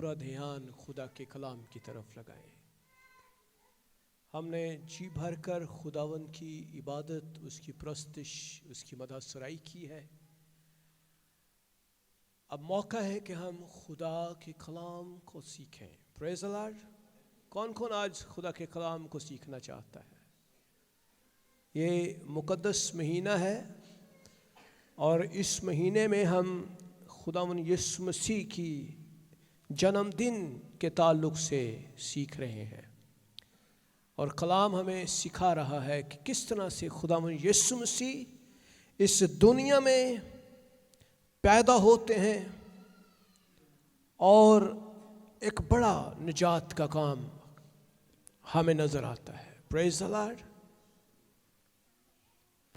پورا دھیان خدا کے کلام کی طرف لگائیں۔ ہم نے جی بھر کر خداوند کی عبادت، اس کی پرستش، اس کی مدح سرائی کی ہے۔ اب موقع ہے کہ ہم خدا کے کلام کو سیکھیں۔ پریز دی لارڈ۔ کون کون آج خدا کے کلام کو سیکھنا چاہتا ہے؟ یہ مقدس مہینہ ہے اور اس مہینے میں ہم خداوند یسوع مسیح کی جنم دن کے تعلق سے سیکھ رہے ہیں، اور کلام ہمیں سکھا رہا ہے کہ کس طرح سے خداوند یسوع مسیح اس دنیا میں پیدا ہوتے ہیں اور ایک بڑا نجات کا کام ہمیں نظر آتا ہے۔ پریز دی لارڈ۔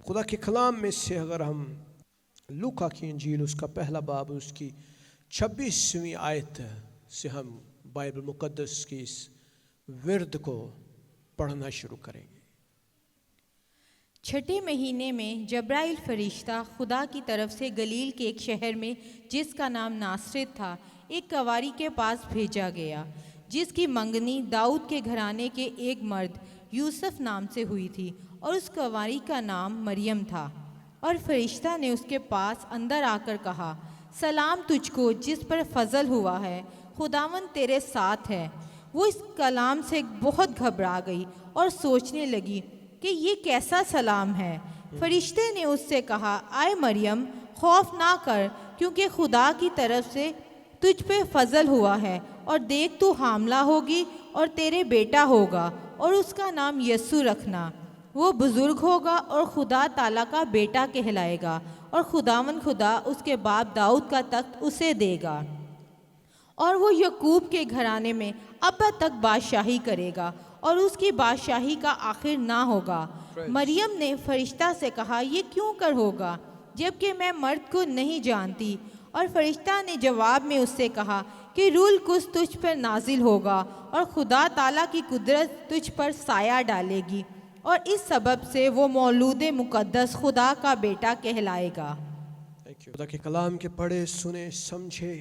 خدا کے کلام میں سے اگر ہم لوکا کی انجیل اس کا پہلا باب اس کی 26ویں آیت سے ہم بائبل مقدس کی اس ورد کو پڑھنا شروع کریں گے۔ چھٹے مہینے میں جبرائیل فرشتہ خدا کی طرف سے گلیل کے ایک شہر میں جس کا نام ناصرت تھا ایک کنواری کے پاس بھیجا گیا، جس کی منگنی داؤد کے گھرانے کے ایک مرد یوسف نام سے ہوئی تھی، اور اس کنواری کا نام مریم تھا۔ اور فرشتہ نے اس کے پاس اندر آ کر کہا، سلام تجھ کو جس پر فضل ہوا ہے، خداوند تیرے ساتھ ہے۔ وہ اس کلام سے بہت گھبرا گئی اور سوچنے لگی کہ یہ کیسا سلام ہے۔ فرشتے نے اس سے کہا، آئے مریم، خوف نہ کر، کیونکہ خدا کی طرف سے تجھ پہ فضل ہوا ہے، اور دیکھ تو حاملہ ہوگی اور تیرے بیٹا ہوگا، اور اس کا نام یسوع رکھنا۔ وہ بزرگ ہوگا اور خدا تعالیٰ کا بیٹا کہلائے گا، اور خداوند خدا اس کے باپ داؤد کا تخت اسے دے گا، اور وہ یعقوب کے گھرانے میں ابد تک بادشاہی کرے گا، اور اس کی بادشاہی کا آخر نہ ہوگا۔ مریم نے فرشتہ سے کہا، یہ کیوں کر ہوگا جبکہ میں مرد کو نہیں جانتی؟ اور فرشتہ نے جواب میں اس سے کہا کہ روح القدس تجھ پر نازل ہوگا، اور خدا تعالیٰ کی قدرت تجھ پر سایہ ڈالے گی، اور اس سبب سے وہ مولود مقدس خدا کا بیٹا کہلائے گا۔ خدا کے کلام کے پڑھے سنے سمجھے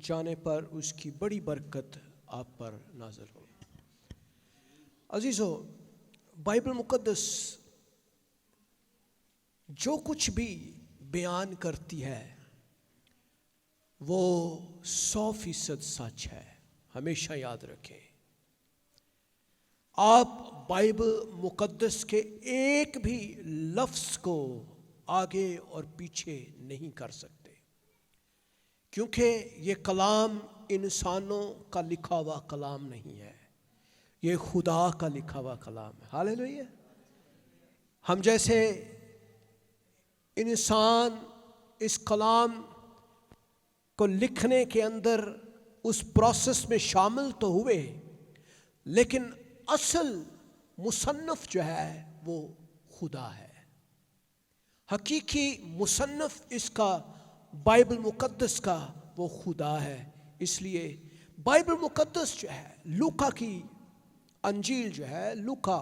جانے پر اس کی بڑی برکت آپ پر نازل ہو۔ عزیزو، بائبل مقدس جو کچھ بھی بیان کرتی ہے وہ 100% سچ ہے، ہمیشہ یاد رکھیں۔ آپ بائبل مقدس کے ایک بھی لفظ کو آگے اور پیچھے نہیں کر سکتے، کیونکہ یہ کلام انسانوں کا لکھا ہوا کلام نہیں ہے، یہ خدا کا لکھا ہوا کلام ہے۔ ہاللیلویہ۔ ہم جیسے انسان اس کلام کو لکھنے کے اندر اس پروسیس میں شامل تو ہوئے، لیکن اصل مصنف جو ہے وہ خدا ہے۔ حقیقی مصنف اس کا بائبل مقدس کا وہ خدا ہے۔ اس لیے بائبل مقدس جو ہے، لوکا کی انجیل جو ہے، لوکا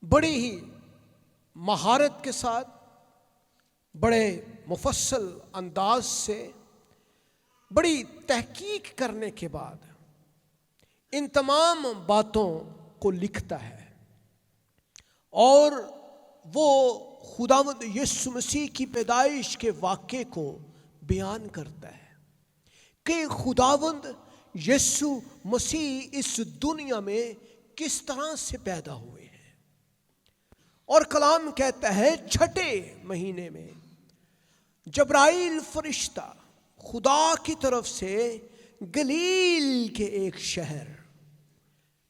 بڑی ہی مہارت کے ساتھ، بڑے مفصل انداز سے، بڑی تحقیق کرنے کے بعد ان تمام باتوں کو لکھتا ہے، اور وہ خداوند یسوع مسیح کی پیدائش کے واقعے کو بیان کرتا ہے کہ خداوند یسوع مسیح اس دنیا میں کس طرح سے پیدا ہوئے ہیں۔ اور کلام کہتا ہے چھٹے مہینے میں جبرائیل فرشتہ خدا کی طرف سے گلیل کے ایک شہر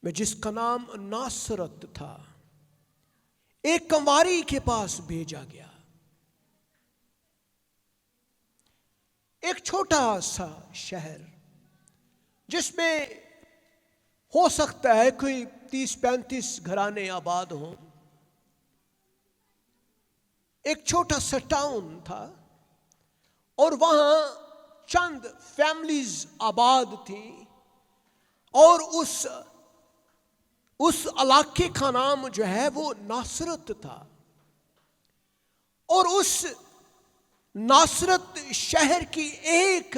میں جس کا نام ناصرت تھا، ایک کنواری کے پاس بھیجا گیا۔ ایک چھوٹا سا شہر جس میں ہو سکتا ہے کوئی 30-35 گھرانے آباد ہوں، ایک چھوٹا سا ٹاؤن تھا، اور وہاں چند فیملیز آباد تھیں، اور اس علاقے کا نام جو ہے وہ ناصرت تھا۔ اور اس ناصرت شہر کی ایک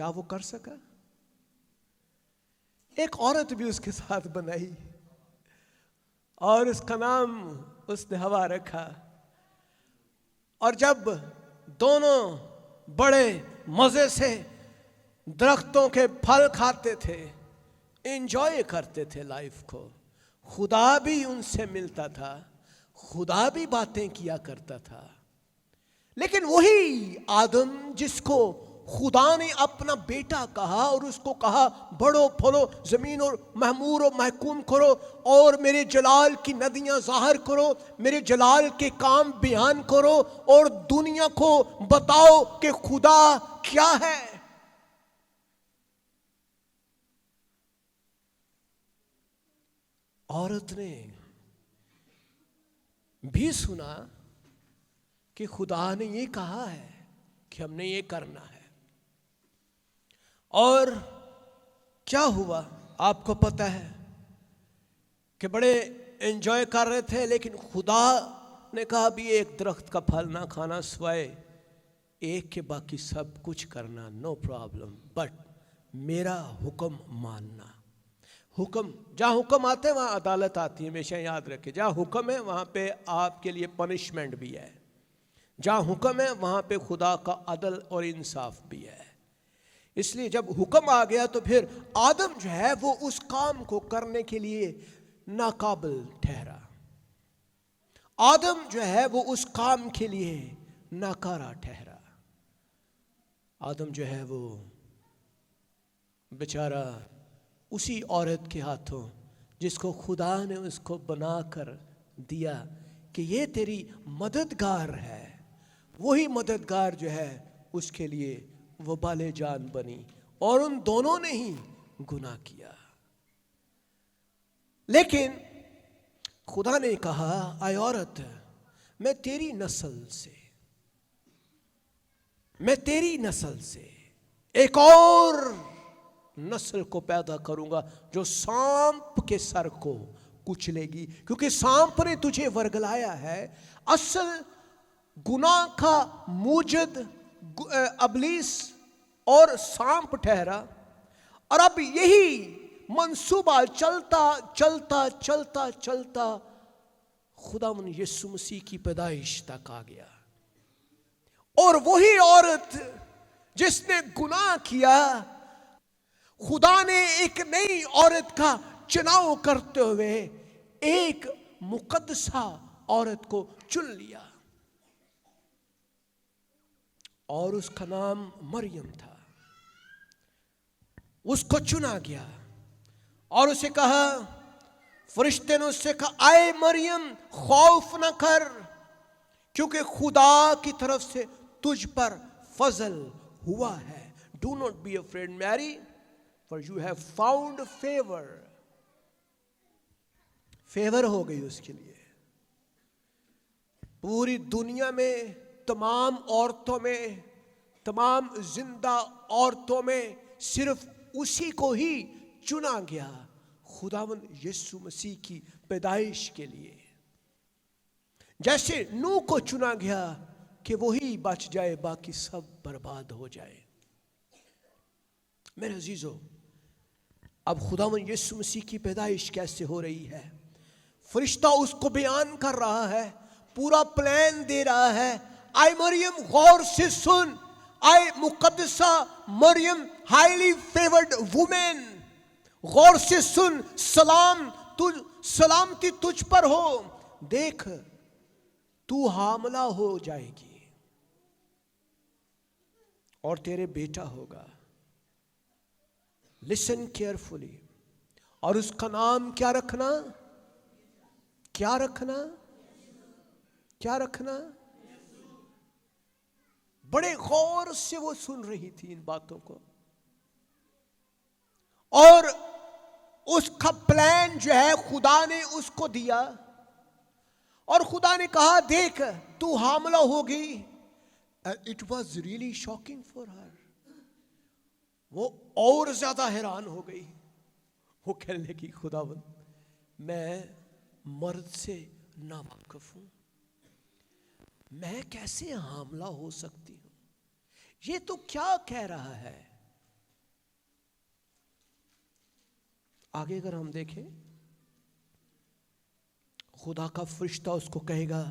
کیا وہ کر سکا؟ ایک عورت بھی اس کے ساتھ بنائی اور اس کا نام اس نے ہوا رکھا. اور جب دونوں بڑے مزے سے درختوں کے پھل کھاتے تھے، انجوائے کرتے تھے لائف کو، خدا بھی ان سے ملتا تھا، خدا بھی باتیں کیا کرتا تھا. لیکن وہی آدم جس کو خدا نے اپنا بیٹا کہا اور اس کو کہا بڑھو پھلو، زمین اور معمور و محکوم کرو اور میرے جلال کی ندیاں ظاہر کرو، میرے جلال کے کام بیان کرو اور دنیا کو بتاؤ کہ خدا کیا ہے. عورت نے بھی سنا کہ خدا نے یہ کہا ہے کہ ہم نے یہ کرنا ہے. اور کیا ہوا آپ کو پتہ ہے کہ بڑے انجوائے کر رہے تھے، لیکن خدا نے کہا بھی ایک درخت کا پھل نہ کھانا سوائے ایک کے، باقی سب کچھ کرنا، نو پرابلم، بٹ میرا حکم ماننا. حکم، جہاں حکم آتے ہیں وہاں عدالت آتی ہے، ہمیشہ یاد رکھے. جہاں حکم ہے وہاں پہ آپ کے لیے پنشمنٹ بھی ہے، جہاں حکم ہے وہاں پہ خدا کا عدل اور انصاف بھی ہے. اس لیے جب حکم آ گیا تو پھر آدم جو ہے وہ اس کام کو کرنے کے لیے ناقابل ٹھہرا. آدم جو ہے وہ اس کام کے لیے ناکارہ ٹھہرا. آدم جو ہے وہ بیچارہ اسی عورت کے ہاتھوں جس کو خدا نے اس کو بنا کر دیا کہ یہ تیری مددگار ہے، وہی مددگار جو ہے اس کے لیے وبال جان بنی، اور ان دونوں نے ہی گناہ کیا. لیکن خدا نے کہا اے عورت، میں تیری نسل سے ایک اور نسل کو پیدا کروں گا جو سانپ کے سر کو کچلے گی، کیونکہ سانپ نے تجھے ورگلایا ہے. اصل گناہ کا موجد ابلیس اور سانپ ٹھہرا، اور اب یہی منصوبہ چلتا چلتا چلتا چلتا خداوند یسوع مسیح کی پیدائش تک آ گیا. اور وہی عورت جس نے گناہ کیا، خدا نے ایک نئی عورت کا چناؤ کرتے ہوئے ایک مقدسہ عورت کو چن لیا، اور اس کا نام مریم تھا. اس کو چنا گیا اور اسے کہا، فرشتے نے اس سے کہا اے مریم خوف نہ کر، کیونکہ خدا کی طرف سے تجھ پر فضل ہوا ہے. Do not be afraid Mary, for you have found favor. Favour ہو گئی اس کے لیے. پوری دنیا میں تمام عورتوں میں، تمام زندہ عورتوں میں صرف اسی کو ہی چنا گیا خداوند یسوع مسیح کی پیدائش کے لیے. جیسے نوح کو چنا گیا کہ وہی بچ جائے، باقی سب برباد ہو جائے. میرے عزیزو، اب خداوند یسوع مسیح کی پیدائش کیسے ہو رہی ہے؟ فرشتہ اس کو بیان کر رہا ہے، پورا پلان دے رہا ہے. اے مریم غور سے سن، اے مقدسہ مریم، ہائیلی فیورڈ وومن، غور سے سن. سلامتی تجھ پر ہو. دیکھ تو حاملہ ہو جائے گی اور تیرے بیٹا ہوگا. Listen carefully. اور اس کا نام کیا رکھنا؟ کیا رکھنا؟ کیا رکھنا؟ بڑے غور سے وہ سن رہی تھی ان باتوں کو، اور اس کا پلان جو ہے خدا نے اس کو دیا. اور خدا نے کہا دیکھ تو حاملہ ہوگی. It was really shocking for her. وہ اور زیادہ حیران ہو گئی. وہ کہنے لگی خداوند میں مرد سے ناواقف ہوں، میں کیسے حاملہ ہو سکتی ہوں؟ یہ تو کیا کہہ رہا ہے؟ آگے اگر ہم دیکھیں خدا کا فرشتہ اس کو کہے گا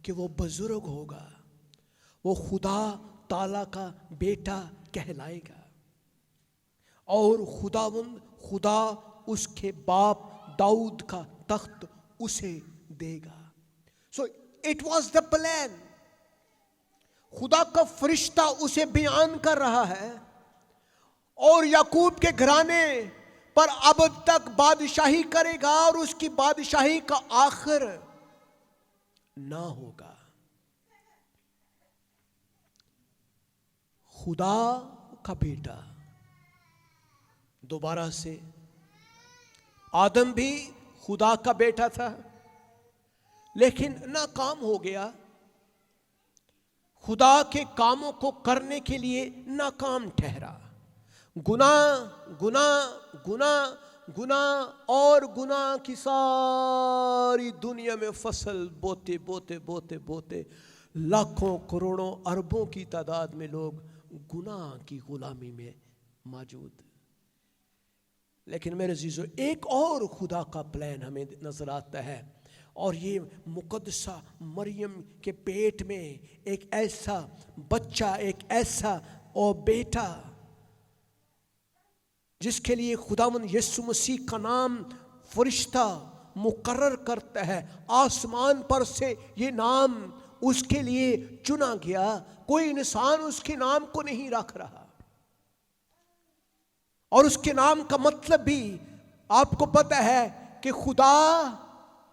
کہ وہ بزرگ ہوگا, وہ خدا تعالیٰ کا بیٹا کہلائے گا, اور خدا اس کے باپ داؤد کا تخت اسے دے گا. So it was the plan. خدا کا فرشتہ اسے بیان کر رہا ہے, اور یعقوب کے گھرانے پر اب تک بادشاہی کرے گا, اور اس کی بادشاہی کا آخر نہ ہوگا. خدا کا بیٹا دوبارہ سے, آدم بھی خدا کا بیٹا تھا لیکن ناکام ہو گیا, خدا کے کاموں کو کرنے کے لیے ناکام ٹھہرا. گناہ اور گناہ کی ساری دنیا میں فصل بوتے لاکھوں کروڑوں اربوں کی تعداد میں لوگ گناہ کی غلامی میں موجود. لیکن میرے عزیزو, ایک اور خدا کا پلان ہمیں نظر آتا ہے, اور یہ مقدسہ مریم کے پیٹ میں ایک ایسا بچہ, ایک ایسا اور بیٹا جس کے لیے خداوند یسوع مسیح کا نام فرشتہ مقرر کرتا ہے. آسمان پر سے یہ نام اس کے لیے چنا گیا, کوئی انسان اس کے نام کو نہیں رکھ رہا, اور اس کے نام کا مطلب بھی آپ کو پتہ ہے کہ خدا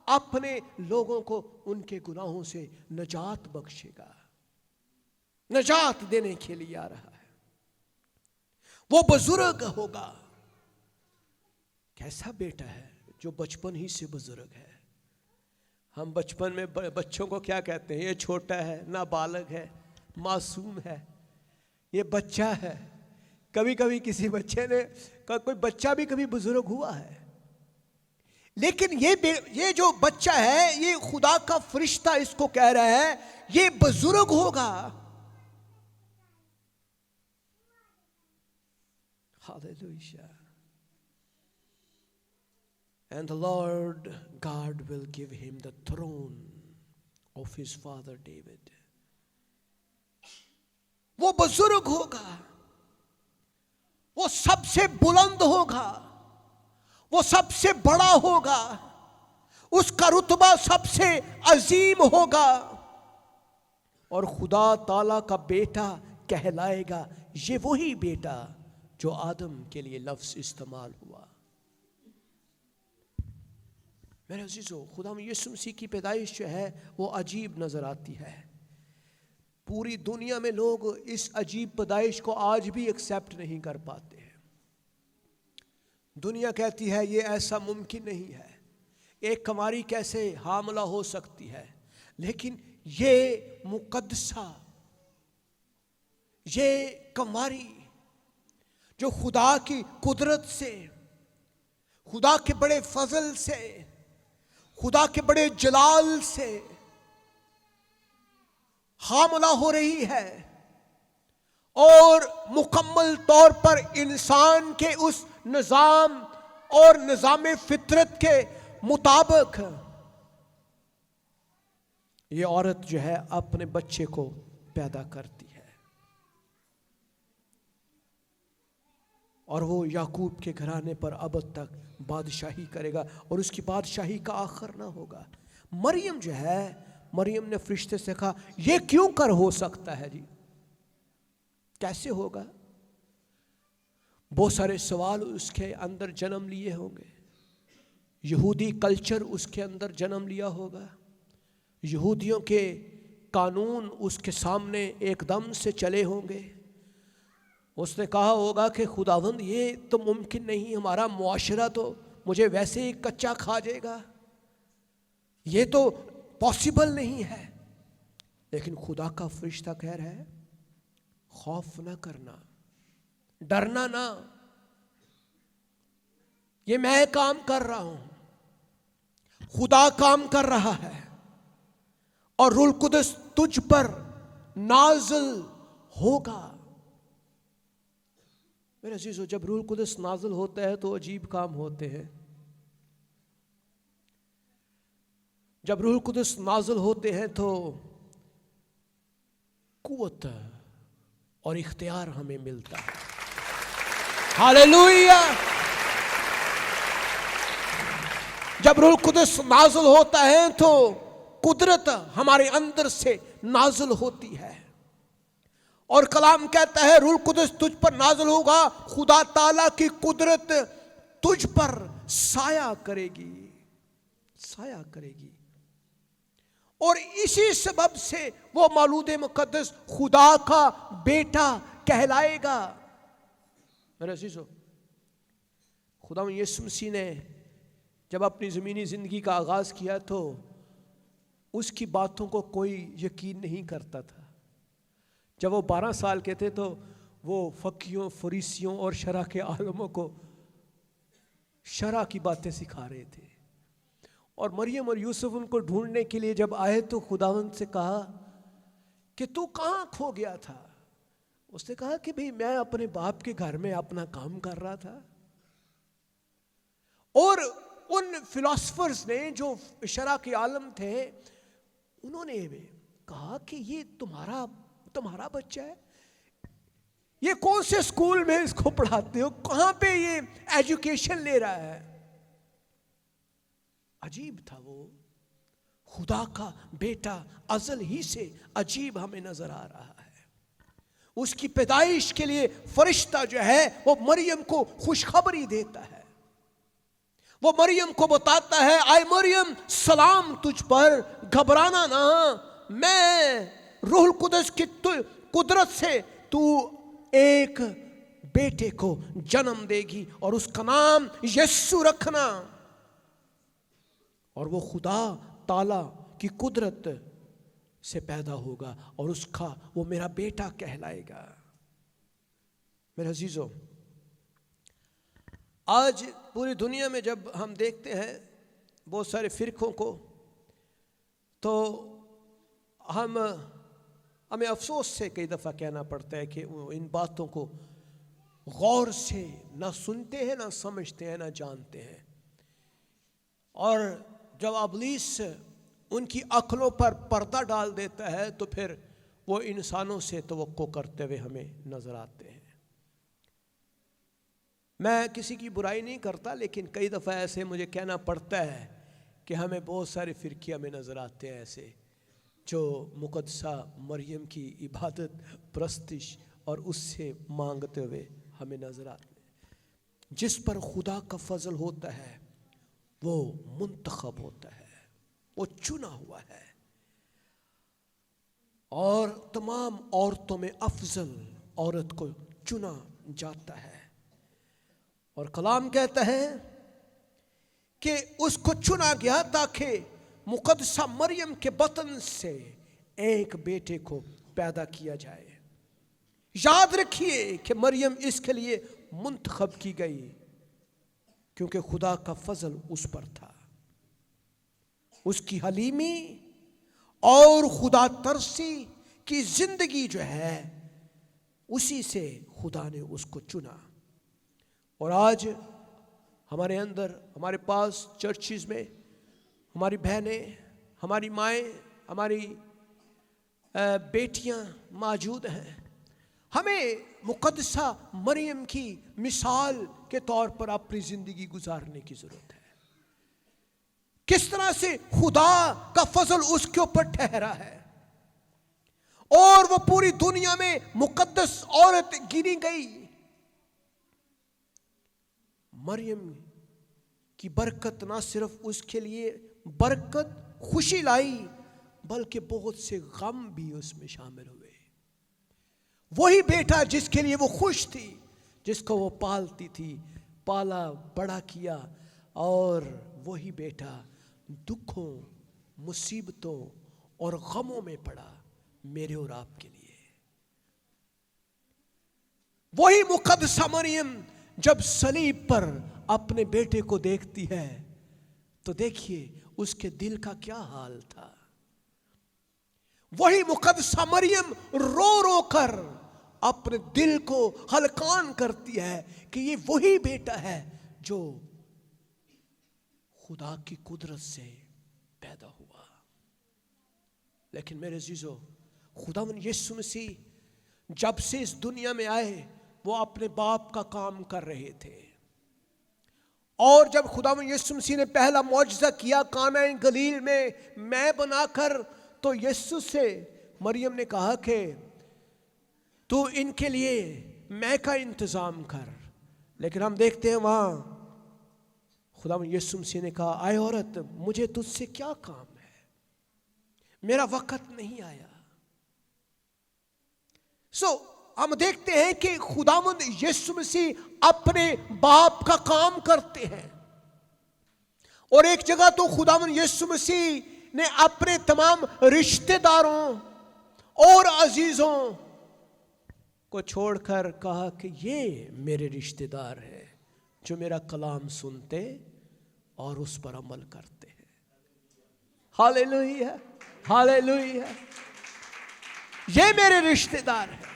اپنے لوگوں کو ان کے گناہوں سے نجات بخشے گا, نجات دینے کے لیے آ رہا ہے. وہ بزرگ ہوگا. کیسا بیٹا ہے جو بچپن ہی سے بزرگ ہے. ہم بچپن میں بچوں کو کیا کہتے ہیں؟ یہ چھوٹا ہے, نابالغ ہے, معصوم ہے, یہ بچہ ہے. کبھی کبھی کسی بچے نے, کوئی بچہ بھی کبھی بزرگ ہوا ہے, لیکن یہ جو بچہ ہے, یہ خدا کا فرشتہ اس کو کہہ رہا ہے یہ بزرگ ہوگا. Hallelujah. And the Lord God will give him the throne of his father David. وہ بزرگ ہوگا, وہ سب سے بلند ہوگا, وہ سب سے بڑا ہوگا, اس کا رتبہ سب سے عظیم ہوگا, اور خدا تعالیٰ کا بیٹا کہلائے گا. یہ وہی بیٹا جو آدم کے لیے لفظ استعمال ہوا. میرے عزیزو, خدا یسوع مسیح کی پیدائش جو ہے وہ عجیب نظر آتی ہے. پوری دنیا میں لوگ اس عجیب پیدائش کو آج بھی ایکسیپٹ نہیں کر پاتے ہیں. دنیا کہتی ہے یہ ایسا ممکن نہیں ہے, ایک کنواری کیسے حاملہ ہو سکتی ہے. لیکن یہ مقدسہ, یہ کنواری جو خدا کی قدرت سے, خدا کے بڑے فضل سے, خدا کے بڑے جلال سے حاملہ ہو رہی ہے, اور مکمل طور پر انسان کے اس نظام اور نظام فطرت کے مطابق یہ عورت جو ہے اپنے بچے کو پیدا کرتی ہے, اور وہ یعقوب کے گھرانے پر ابد تک بادشاہی کرے گا, اور اس کی بادشاہی کا آخر نہ ہوگا. مریم جو ہے, مریم نے فرشتے سے کہا یہ کیوں کر ہو سکتا ہے جی, کیسے ہوگا؟ بہت سارے سوال اس کے اندر جنم لیے ہوں گے. یہودی کلچر اس کے اندر جنم لیا ہوگا, یہودیوں کے قانون اس کے سامنے ایک دم سے چلے ہوں گے. اس نے کہا ہوگا کہ خداوند یہ تو ممکن نہیں, ہمارا معاشرہ تو مجھے ویسے ہی کچا کھا جائے گا, یہ تو پاسبل نہیں ہے. لیکن خدا کا فرشتہ کہہ رہا ہے خوف نہ کرنا, ڈرنا نہ, یہ میں کام کر رہا ہوں, خدا کام کر رہا ہے, اور روح القدس تجھ پر نازل ہوگا. میرے عزیزو، جب روح القدس نازل ہوتا ہے تو عجیب کام ہوتے ہیں. جب روح القدس نازل ہوتے ہیں تو قوت اور اختیار ہمیں ملتا ہے. ہاللیلویا. جب روح القدس نازل ہوتا ہے تو قدرت ہمارے اندر سے نازل ہوتی ہے، اور کلام کہتا ہے روح القدس تجھ پر نازل ہوگا، خدا تعالیٰ کی قدرت تجھ پر سایہ کرے گی، سایہ کرے گی. اور اسی سبب سے وہ مولود مقدس خدا کا بیٹا کہلائے گا. میرے عزیزو، خدا یسوع مسیح نے جب اپنی زمینی زندگی کا آغاز کیا تو اس کی باتوں کو کوئی یقین نہیں کرتا تھا. جب وہ 12 سال کے تھے تو وہ فقیوں، فریسیوں اور شرع کے عالموں کو شرع کی باتیں سکھا رہے تھے. اور مریم اور یوسف ان کو ڈھونڈنے کے لیے جب آئے تو خداوند سے کہا کہ تو کہاں کھو گیا تھا؟ اس نے کہا کہ بھئی میں اپنے باپ کے گھر میں اپنا کام کر رہا تھا. اور ان فلاسفرز نے جو شرع کے عالم تھے انہوں نے کہا کہ یہ تمہارا بچہ ہے، یہ کون سے اسکول میں اس کو پڑھاتے ہو، کہاں پہ یہ ایجوکیشن لے رہا ہے؟ عجیب تھا. وہ خدا کا بیٹا ازل ہی سے عجیب ہمیں نظر آ رہا ہے. اس کی پیدائش کے لیے فرشتہ جو ہے وہ مریم کو خوشخبری دیتا ہے. وہ مریم کو بتاتا ہے اے مریم سلام تجھ پر، گھبرانا نہ، میں روح القدس کی قدرت سے تو ایک بیٹے کو جنم دے گی اور اس کا نام یسوع رکھنا، اور وہ خدا تعالی کی قدرت سے پیدا ہوگا اور اس کا وہ میرا بیٹا کہلائے گا. میرے عزیزو، آج پوری دنیا میں جب ہم دیکھتے ہیں بہت سارے فرقوں کو تو ہمیں افسوس سے کئی دفعہ کہنا پڑتا ہے کہ وہ ان باتوں کو غور سے نہ سنتے ہیں، نہ سمجھتے ہیں، نہ جانتے ہیں. اور جب ابلیس ان کی عقلوں پر پردہ ڈال دیتا ہے تو پھر وہ انسانوں سے توقع کرتے ہوئے ہمیں نظر آتے ہیں. میں کسی کی برائی نہیں کرتا، لیکن کئی دفعہ ایسے مجھے کہنا پڑتا ہے کہ ہمیں بہت سارے فرقے ہمیں نظر آتے ہیں ایسے جو مقدسہ مریم کی عبادت، پرستش اور اس سے مانگتے ہوئے ہمیں نظر آتے ہیں. جس پر خدا کا فضل ہوتا ہے وہ منتخب ہوتا ہے، وہ چنا ہوا ہے، اور تمام عورتوں میں افضل عورت کو چنا جاتا ہے. اور کلام کہتا ہے کہ اس کو چنا گیا تاکہ مقدسہ مریم کے بطن سے ایک بیٹے کو پیدا کیا جائے. یاد رکھیے کہ مریم اس کے لیے منتخب کی گئی کیونکہ خدا کا فضل اس پر تھا. اس کی حلیمی اور خدا ترسی کی زندگی جو ہے اسی سے خدا نے اس کو چنا. اور آج ہمارے اندر، ہمارے پاس چرچز میں ہماری بہنیں، ہماری مائیں، ہماری بیٹیاں موجود ہیں. ہمیں مقدسہ مریم کی مثال کے طور پر اپنی زندگی گزارنے کی ضرورت ہے. کس طرح سے خدا کا فضل اس کے اوپر ٹھہرا ہے اور وہ پوری دنیا میں مقدس عورت گنی گئی. مریم کی برکت نہ صرف اس کے لیے برکت، خوشی لائی، بلکہ بہت سے غم بھی اس میں شامل ہوئے. وہی بیٹا جس کے لیے وہ خوش تھی، جس کو وہ پالتی تھی، پالا بڑا کیا، اور وہی بیٹا دکھوں، مصیبتوں اور غموں میں پڑا میرے اور آپ کے لیے. وہی مقدسہ مریم جب صلیب پر اپنے بیٹے کو دیکھتی ہے تو دیکھیے اس کے دل کا کیا حال تھا. وہی مقدسہ مریم رو رو کر اپنے دل کو ہلکان کرتی ہے کہ یہ وہی بیٹا ہے جو خدا کی قدرت سے پیدا ہوا۔ لیکن میرے عزیزو، خداوند یسوع مسیح جب سے اس دنیا میں آئے وہ اپنے باپ کا کام کر رہے تھے، اور جب خداوند یسوع مسیح نے پہلا معجزہ کیا قانا گلیل میں بنا کر، تو یسوع سے مریم نے کہا کہ تو ان کے لیے میں کا انتظام کر۔ لیکن ہم دیکھتے ہیں وہاں خداوند یسوع مسیح نے کہا، آئے عورت، مجھے تجھ سے کیا کام ہے، میرا وقت نہیں آیا۔ ہم دیکھتے ہیں کہ خداوند یسوع مسیح اپنے باپ کا کام کرتے ہیں، اور ایک جگہ تو خداوند یسوع مسیح نے اپنے تمام رشتہ داروں اور عزیزوں کو چھوڑ کر کہا کہ یہ میرے رشتہ دار ہیں جو میرا کلام سنتے اور اس پر عمل کرتے ہیں۔ ہاللیلویہ، ہاللیلویہ، یہ میرے رشتہ دار ہیں۔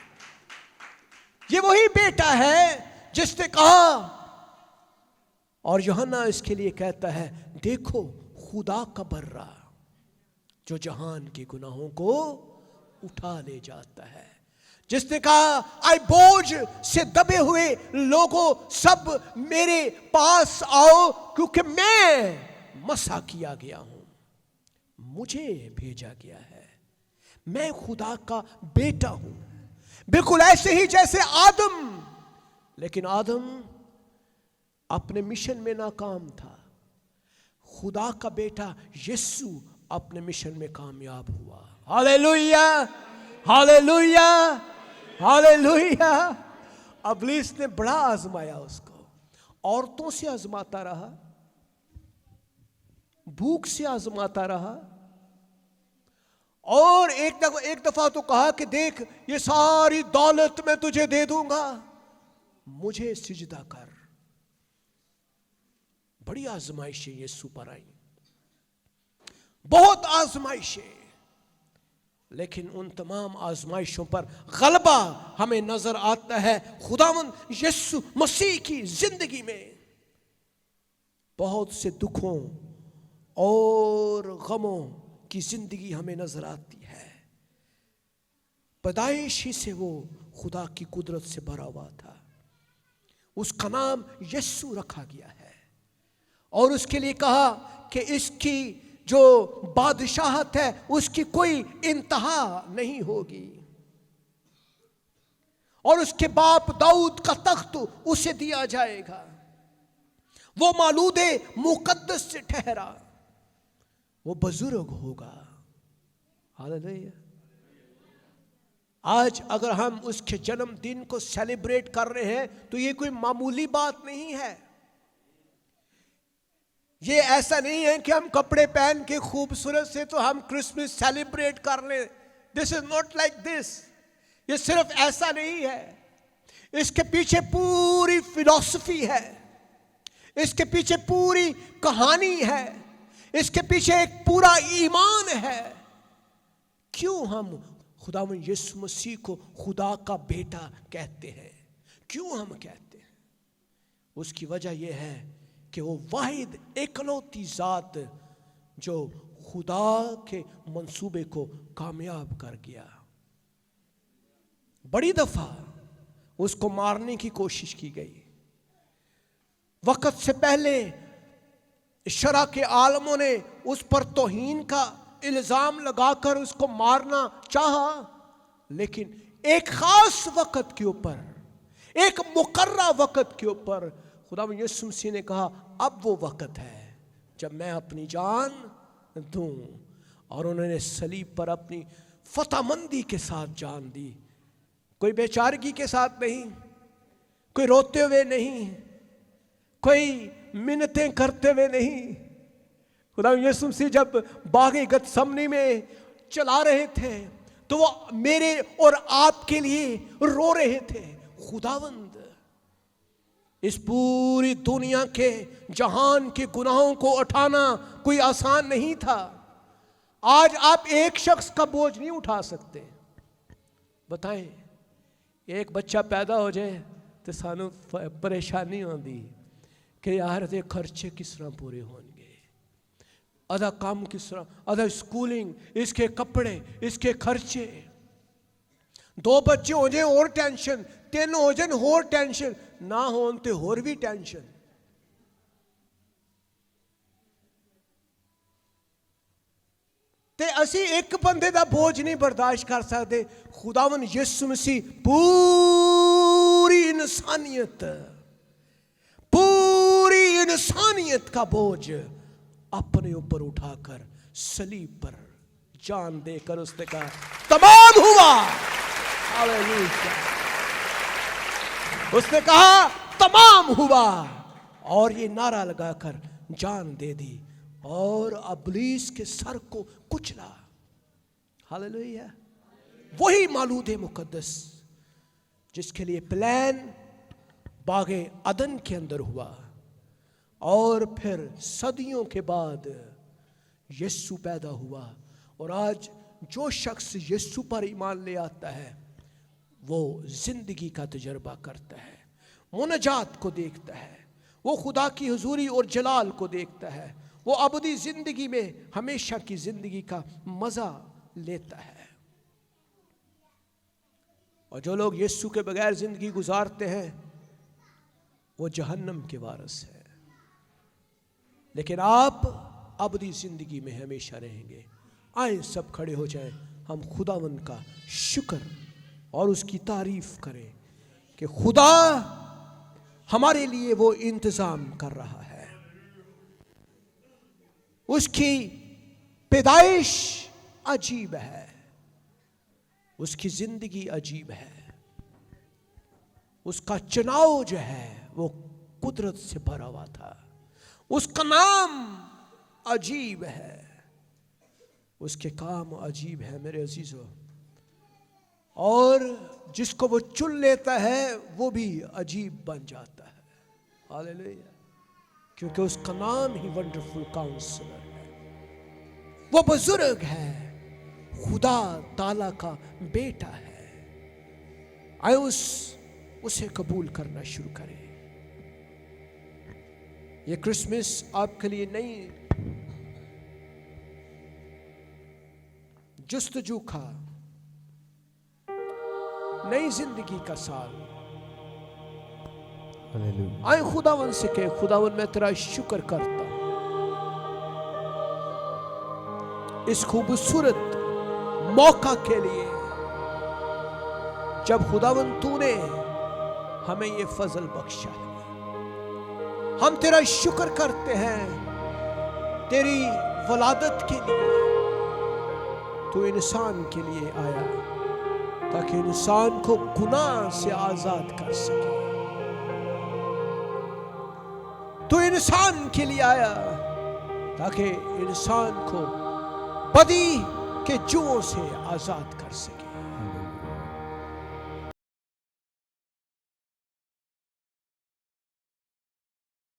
یہ وہی بیٹا ہے جس نے کہا، اور یوحنا اس کے لیے کہتا ہے، دیکھو خدا کا برہ جو جہان کے گناہوں کو اٹھا لے جاتا ہے، جس نے کہا، آئے بوجھ سے دبے ہوئے لوگوں سب میرے پاس آؤ، کیونکہ میں مسح کیا گیا ہوں، مجھے بھیجا گیا ہے، میں خدا کا بیٹا ہوں، بالکل ایسے ہی جیسے آدم۔ لیکن آدم اپنے مشن میں ناکام تھا، خدا کا بیٹا یسوع اپنے مشن میں کامیاب ہوا۔ ہاللیلویہ، ہاللیلویہ، ہاللیلویہ۔ ابلیس نے بڑا آزمایا اس کو، عورتوں سے آزماتا رہا، بھوک سے آزماتا رہا، اور ایک دفعہ تو کہا کہ دیکھ یہ ساری دولت میں تجھے دے دوں گا، مجھے سجدہ کر۔ بڑی آزمائشیں یسوع پر آئیں، بہت آزمائشیں، لیکن ان تمام آزمائشوں پر غلبہ ہمیں نظر آتا ہے خداوند یسوع مسیح کی زندگی میں۔ بہت سے دکھوں اور غموں کی زندگی ہمیں نظر آتی ہے، پیدائش ہی سے وہ خدا کی قدرت سے بھرا ہوا تھا، اس کا نام یسوع رکھا گیا ہے، اور اس کے لیے کہا کہ اس کی جو بادشاہت ہے اس کی کوئی انتہا نہیں ہوگی، اور اس کے باپ داؤد کا تخت اسے دیا جائے گا، وہ مولود مقدس سے ٹھہرا، وہ بزرگ ہوگا۔ ہاللیلویہ۔ آج اگر ہم اس کے جنم دن کو سیلیبریٹ کر رہے ہیں تو یہ کوئی معمولی بات نہیں ہے، یہ ایسا نہیں ہے کہ ہم کپڑے پہن کے خوبصورت سے تو ہم کرسمس سیلیبریٹ کر لیں۔ دس از ناٹ لائک دس، یہ صرف ایسا نہیں ہے، اس کے پیچھے پوری فلسفی ہے، اس کے پیچھے پوری کہانی ہے، اس کے پیچھے ایک پورا ایمان ہے۔ کیوں ہم خداوند یسوع مسیح کو خدا کا بیٹا کہتے ہیں؟ کیوں ہم کہتے ہیں؟ اس کی وجہ یہ ہے کہ وہ واحد اکلوتی ذات جو خدا کے منصوبے کو کامیاب کر گیا۔ بڑی دفعہ اس کو مارنے کی کوشش کی گئی، وقت سے پہلے شرع کے عالموں نے اس پر توہین کا الزام لگا کر اس کو مارنا چاہا، لیکن ایک خاص وقت کے اوپر، ایک مقررہ وقت کے اوپر خداوند یسوع مسیح نے کہا اب وہ وقت ہے جب میں اپنی جان دوں، اور انہوں نے صلیب پر اپنی فتح مندی کے ساتھ جان دی، کوئی بے چارگی کے ساتھ نہیں، کوئی روتے ہوئے نہیں، کوئی منتیں کرتے ہوئے نہیں۔ خداوند یسوع مسیح جب باغ گتسمنی میں چلا رہے تھے تو وہ میرے اور آپ کے لیے رو رہے تھے۔ خداوند اس پوری دنیا کے جہان کے گناہوں کو اٹھانا کوئی آسان نہیں تھا۔ آج آپ ایک شخص کا بوجھ نہیں اٹھا سکتے، بتائیں ایک بچہ پیدا ہو جائے تو سانو پریشانی ہوندی کہ یار دے خرچے کس طرح پورے ہون گے، ادا کام کس طرح، ادا سکولنگ، اس کے کپڑے، اس کے خرچے. 2 بچے ہو جائیں اور ٹینشن، 3 ہو جائیں اور ٹینشن، نہ ہون تے اور بھی ٹینشن. تے اسی ایک بندے دا بوجھ نہیں برداشت کر سکتے. خداوند یسوع مسیح پوری انسانیت کا بوجھ اپنے اوپر اٹھا کر صلیب پر جان دے کر اس نے کہا تمام ہوا. ہاللیلویا. اس نے کہا تمام ہوا اور یہ نعرہ لگا کر جان دے دی اور ابلیس کے سر کو کچلا. ہاللیلویا. وہی مولود مقدس جس کے لیے پلان باغ عدن کے اندر ہوا اور پھر صدیوں کے بعد یسوع پیدا ہوا. اور آج جو شخص یسوع پر ایمان لے آتا ہے وہ زندگی کا تجربہ کرتا ہے، مناجات کو دیکھتا ہے، وہ خدا کی حضوری اور جلال کو دیکھتا ہے، وہ ابدی زندگی میں ہمیشہ کی زندگی کا مزہ لیتا ہے. اور جو لوگ یسوع کے بغیر زندگی گزارتے ہیں وہ جہنم کے وارث ہیں. لیکن آپ ابدی زندگی میں ہمیشہ رہیں گے. آئیں سب کھڑے ہو جائیں، ہم خداوند کا شکر اور اس کی تعریف کریں کہ خدا ہمارے لیے وہ انتظام کر رہا ہے. اس کی پیدائش عجیب ہے، اس کی زندگی عجیب ہے، اس کا چناؤ جو ہے وہ قدرت سے بھرا ہوا تھا. اس کا نام عجیب ہے، اس کے کام عجیب ہے میرے عزیزو. اور جس کو وہ چن لیتا ہے وہ بھی عجیب بن جاتا ہے. ہاللیلویا. کیونکہ اس کا نام ہی ونڈرفل کاؤنسلر ہے. وہ بزرگ ہے، خدا تعالی کا بیٹا ہے. آئے اسے قبول کرنا شروع کریں. یہ کرسمس آپ کے لیے نئی جستجو کا، نئی زندگی کا سال. آئے خداوند سے کہ خداوند میں تیرا شکر کرتا ہوں اس خوبصورت موقع کے لیے جب خداوند تو نے ہمیں یہ فضل بخشا ہے. ہم تیرا شکر کرتے ہیں تیری ولادت کے لیے. تو انسان کے لیے آیا تاکہ انسان کو گناہ سے آزاد کر سکے. تو انسان کے لیے آیا تاکہ انسان کو بدی کے جوؤں سے آزاد کر سکے.